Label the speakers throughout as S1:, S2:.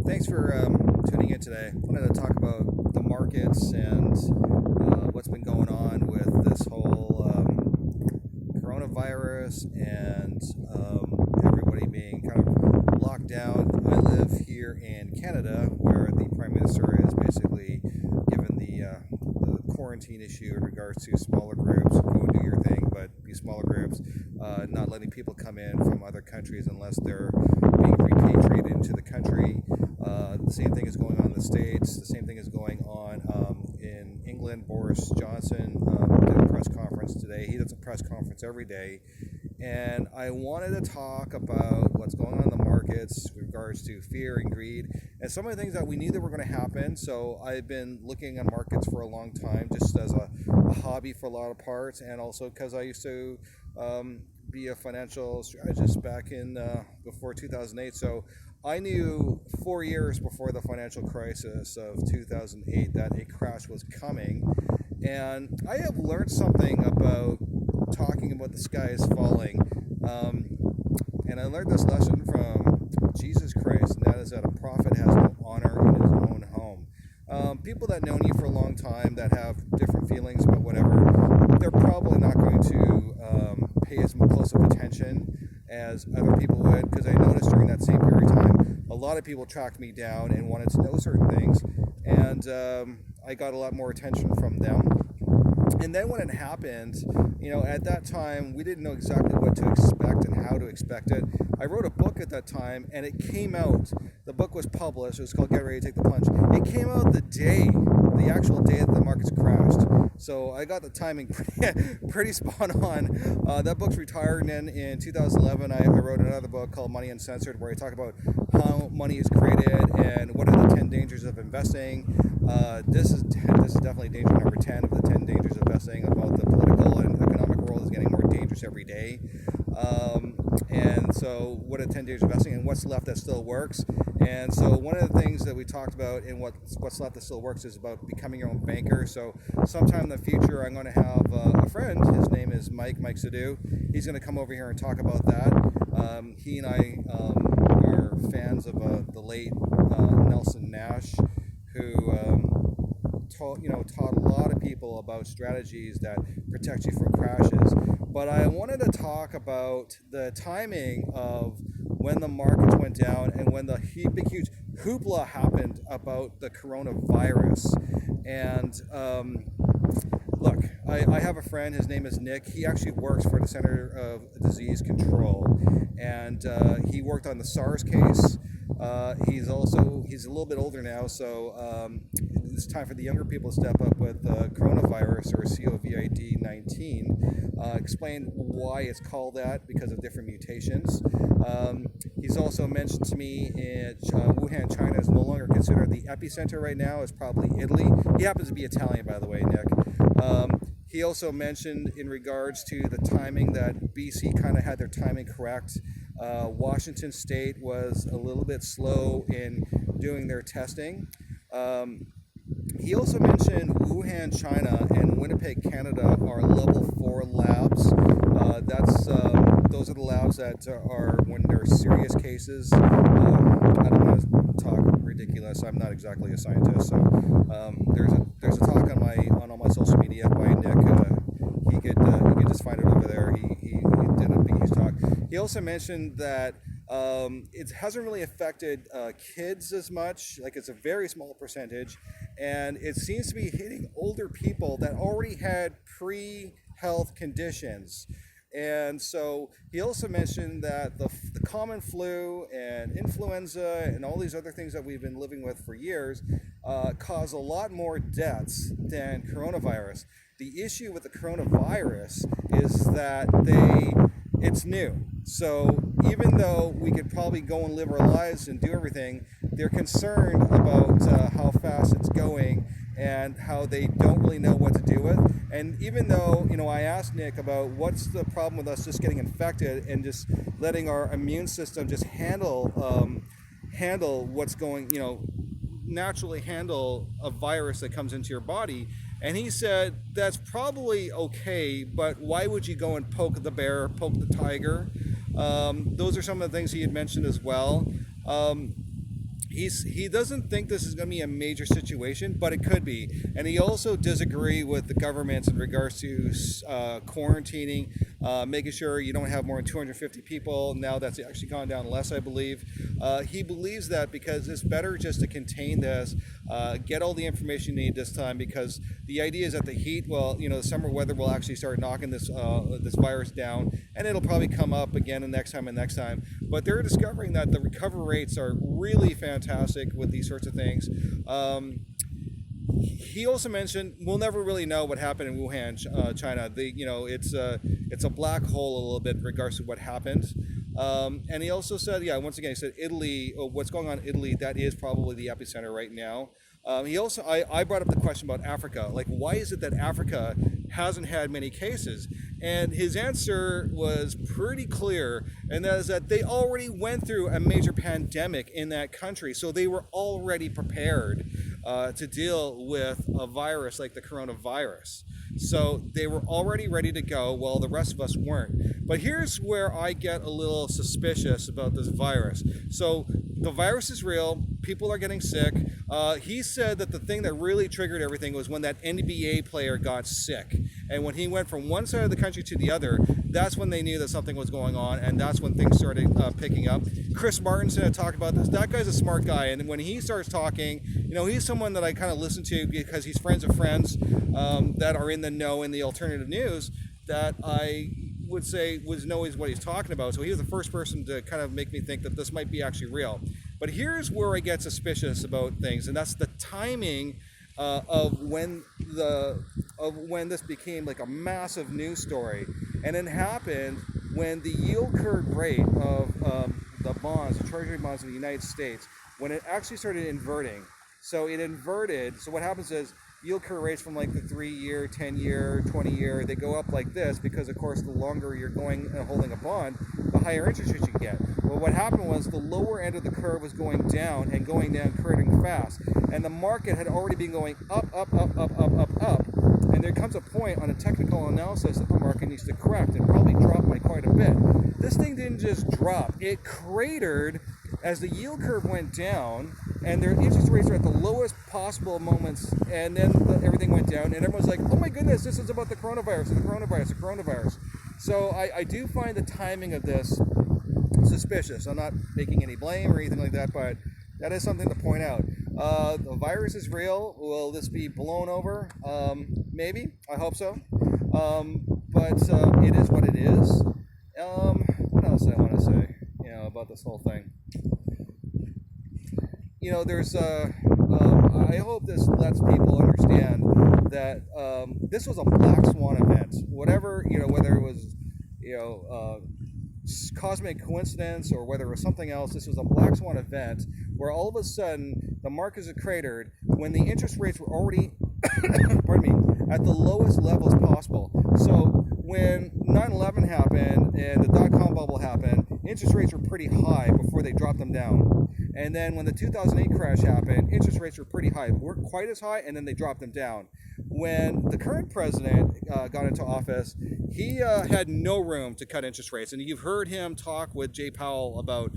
S1: Thanks for tuning in today. I wanted to talk about the markets and what's been going on with this whole coronavirus and everybody being kind of locked down. I live here in Canada, where the Prime Minister is basically given the quarantine issue in regards to smaller groups. Go and do your thing, but be smaller groups. Not letting people come in from other countries unless they're being repatriated into the country. The same thing is going on in the States. The same thing is going on in England. Boris Johnson did a press conference today. He does a press conference every day. And I wanted to talk about what's going on in the markets with regards to fear and greed and some of the things that we knew that were going to happen. So I've been looking at markets for a long time, just as a hobby for a lot of parts, and also because I used to be a financial strategist back in before 2008. So I knew 4 years before the financial crisis of 2008 that a crash was coming. And I have learned something about talking about the sky is falling. And I learned this lesson from Jesus Christ, and that is that a prophet has no honor in his own home. People that know you for a long time, that have different feelings about whatever, they're probably not going to pay as close of attention as other people would, because I noticed during that same period of time, a lot of people tracked me down and wanted to know certain things, and I got a lot more attention from them. And then when it happened, at that time, we didn't know exactly what to expect and how to expect it. I wrote a book at that time, and it came out. The book was published. It was called Get Ready to Take the Plunge. It came out the actual day that the markets crashed. So I got the timing pretty spot on. That book's retired, and then in 2011, I wrote another book called Money Uncensored, where I talk about how money is created and what are the 10 dangers of investing. This is definitely danger number 10 of the 10 dangers of investing, about the political and economic world is getting more dangerous every day. And so what are 10 dangers of investing and what's left that still works? And so one of the things that we talked about in what's left that still works is about becoming your own banker. So sometime in the future, I'm going to have a friend. His name is Mike Sadu. He's going to come over here and talk about that. He and I are fans of the late Nelson Nash, who taught a lot of people about strategies that protect you from crashes. But I wanted to talk about the timing of when the markets went down and when the big huge hoopla happened about the coronavirus. And look, I have a friend, his name is Nick. He actually works for the Center of Disease Control, and he worked on the SARS case. He's a little bit older now, so it's time for the younger people to step up with coronavirus, or COVID-19. Explain why it's called that, because of different mutations. He's also mentioned to me Wuhan, China is no longer considered the epicenter right now. It's probably Italy. He happens to be Italian, by the way, Nick. He also mentioned in regards to the timing that BC kind of had their timing correct. Washington State was a little bit slow in doing their testing. He also mentioned Wuhan, China, and Winnipeg, Canada are level 4 labs. Those are the labs that are when there are serious cases. I don't want to talk ridiculous. I'm not exactly a scientist, so there's a talk on all my social media by Nick. You could just find it over there. He did a big huge talk. He also mentioned that it hasn't really affected kids as much. Like, it's a very small percentage, and it seems to be hitting older people that already had pre-health conditions. And so he also mentioned that the common flu and influenza and all these other things that we've been living with for years cause a lot more deaths than coronavirus. The issue with the coronavirus is that it's new. So even though we could probably go and live our lives and do everything, they're concerned about how fast it's going and how they don't really know what to do with. And even though, I asked Nick about what's the problem with us just getting infected and just letting our immune system just handle what's going, naturally handle a virus that comes into your body. And he said, that's probably okay, but why would you go and poke the bear, poke the tiger? Those are some of the things he had mentioned as well. he doesn't think this is going to be a major situation, but it could be. And he also does agree with the governments in regards to quarantining, making sure you don't have more than 250 people. Now that's actually gone down less, I believe. He believes that because it's better just to contain this, get all the information you need this time, because the idea is that the heat, well, the summer weather will actually start knocking this virus down, and it'll probably come up again the next time and next time. But they're discovering that the recovery rates are really fantastic with these sorts of things. He also mentioned we'll never really know what happened in Wuhan, China. It's a black hole a little bit in regards to what happened. And he also said, once again, he said Italy, what's going on in Italy, that is probably the epicenter right now. I brought up the question about Africa. Like, why is it that Africa hasn't had many cases? And his answer was pretty clear, and that is that they already went through a major pandemic in that country. So they were already prepared to deal with a virus like the coronavirus. So they were already ready to go, while the rest of us weren't. But here's where I get a little suspicious about this virus. So the virus is real. People are getting sick. He said that the thing that really triggered everything was when that NBA player got sick. And when he went from one side of the country to the other, that's when they knew that something was going on, and that's when things started picking up. Chris Martinson had talked about this. That guy's a smart guy, and when he starts talking, he's someone that I kind of listen to because he's friends of friends that are in the know in the alternative news that I would say knows what he's talking about. So he was the first person to kind of make me think that this might be actually real. But here's where I get suspicious about things, and that's the timing of when this became like a massive news story. And it happened when the yield curve rate of the bonds, the Treasury bonds of the United States, when it actually started inverting. So it inverted. So what happens is yield curve rates from like the 3-year, 10-year, 20-year, they go up like this because, of course, the longer you're going and holding a bond, the higher interest rates you get. Well, what happened was the lower end of the curve was going down and going down, curving fast. And the market had already been going up. And there comes a point on a technical analysis that the market needs to correct and probably drop by quite a bit. This thing didn't just drop. It cratered as the yield curve went down, and their interest rates were at the lowest possible moments, and then everything went down, and everyone's like, oh my goodness, this is about the coronavirus. So I do find the timing of this suspicious. I'm not making any blame or anything like that, but that is something to point out. The virus is real. Will this be blown over? Maybe. I hope so. But it is what it is. What else do I want to say, about this whole thing? There's I hope this lets people understand that this was a black swan event. Whatever, whether it was, cosmic coincidence or whether it was something else, this was a black swan event where all of a sudden the markets had cratered when the interest rates were already at the lowest levels possible. So when 9/11 happened and the dot-com bubble happened, interest rates were pretty high before they dropped them down. And then when the 2008 crash happened, interest rates were pretty high. They weren't quite as high, and then they dropped them down. When the current president got into office, he had no room to cut interest rates. And you've heard him talk with Jay Powell about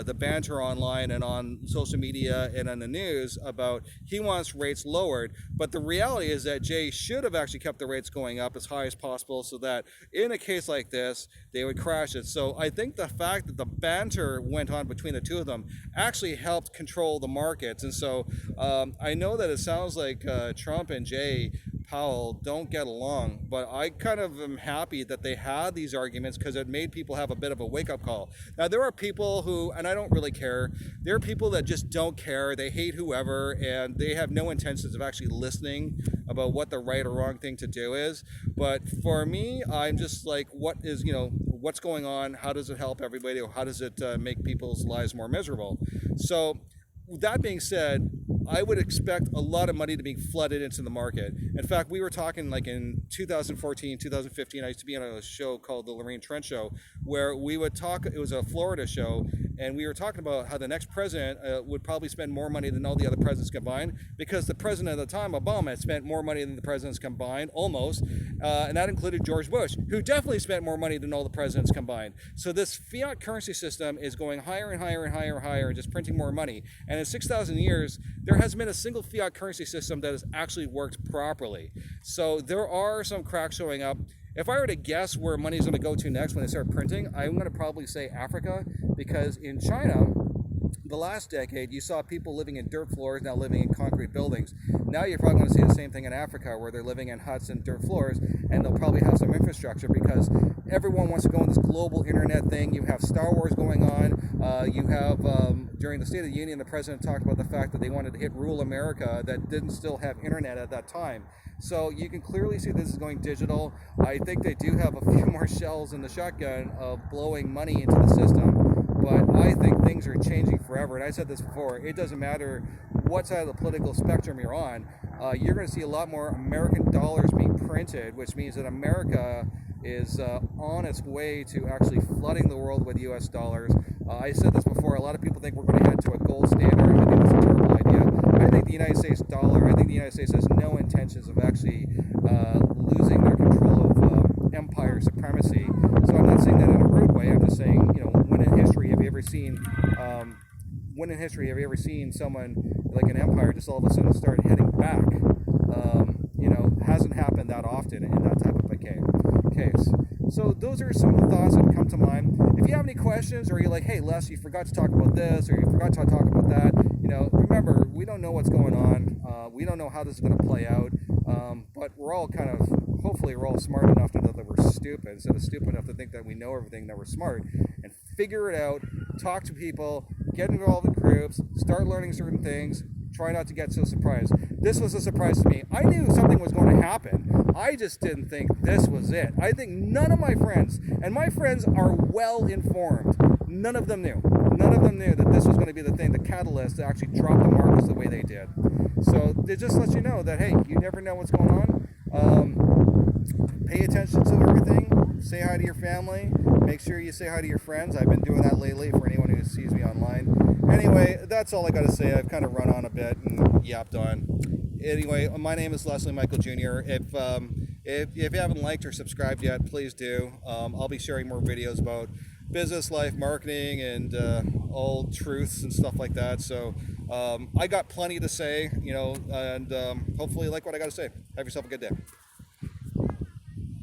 S1: the banter online and on social media and on the news about he wants rates lowered. But the reality is that Jay should have actually kept the rates going up as high as possible so that in a case like this, they would crash it. So I think the fact that the banter went on between the two of them actually helped control the markets. And so I know that it sounds like Trump and Jay Powell don't get along, but I kind of am happy that they had these arguments because it made people have a bit of a wake-up call. Now, there are people who, and I don't really care, there are people that just don't care, they hate whoever, and they have no intentions of actually listening about what the right or wrong thing to do is. But for me, I'm just like, what's going on? How does it help everybody, or how does it make people's lives more miserable? So that being said, I would expect a lot of money to be flooded into the market. In fact, we were talking like in 2014, 2015, I used to be on a show called The Lorraine Trent Show, where we would talk, it was a Florida show, And we were talking about how the next president would probably spend more money than all the other presidents combined, because the president at the time, Obama, had spent more money than the presidents combined, almost. And that included George Bush, who definitely spent more money than all the presidents combined. So this fiat currency system is going higher and higher and higher and higher, and just printing more money. And in 6,000 years, there hasn't been a single fiat currency system that has actually worked properly. So there are some cracks showing up. If I were to guess where money's going to go to next when they start printing, I'm going to probably say Africa, because in China, the last decade, you saw people living in dirt floors, now living in concrete buildings. Now you're probably going to see the same thing in Africa, where they're living in huts and dirt floors, and they'll probably have some infrastructure, because everyone wants to go on this global internet thing. You have Star Wars going on. You have, during the State of the Union, the president talked about the fact that they wanted to hit rural America that didn't still have internet at that time. So you can clearly see this is going digital. I think they do have a few more shells in the shotgun of blowing money into the system, but I think things are changing forever. And I said this before, it doesn't matter what side of the political spectrum you're on, you're going to see a lot more American dollars being printed, which means that America is on its way to actually flooding the world with US dollars. I said this before, a lot of people think we're going to head to a gold standard. I think that's a terrible idea. I think the United States dollar, I think the United States has no intentions of actually losing their control of empire supremacy. So I'm not saying that in a rude way. I'm just saying, you know, when in history have you ever seen someone like an empire just all of a sudden start heading back? You know, hasn't happened that often in that type of a case. So those are some of the thoughts that come to mind. If you have any questions, or you're like, hey Les, you forgot to talk about this, or you forgot to talk about that, you know, remember, we don't know what's going on. We don't know how this is going to play out. But we're all kind of, hopefully we're all smart enough to know that we're stupid, instead of stupid enough to think that we know everything, that we're smart, and figure it out, talk to people, get involved in groups, start learning certain things, try not to get so surprised. This was a surprise to me. I knew something was going to happen. I just didn't think this was it. I think none of my friends, and my friends are well informed, none of them knew. None of them knew that this was going to be the thing, the catalyst to actually drop the markets the way they did. So it just lets you know that, hey, you never know what's going on. Pay attention to everything. Say hi to your family. Make sure you say hi to your friends. I've been doing that lately for anyone who sees me online. Anyway, that's all I got to say. I've kind of run on a bit and yapped on. Anyway, my name is Leslie Michael Jr. If you haven't liked or subscribed yet, please do. I'll be sharing more videos about business, life, marketing, and all truths and stuff like that. So I got plenty to say, you know, and hopefully you like what I got to say. Have yourself a good day.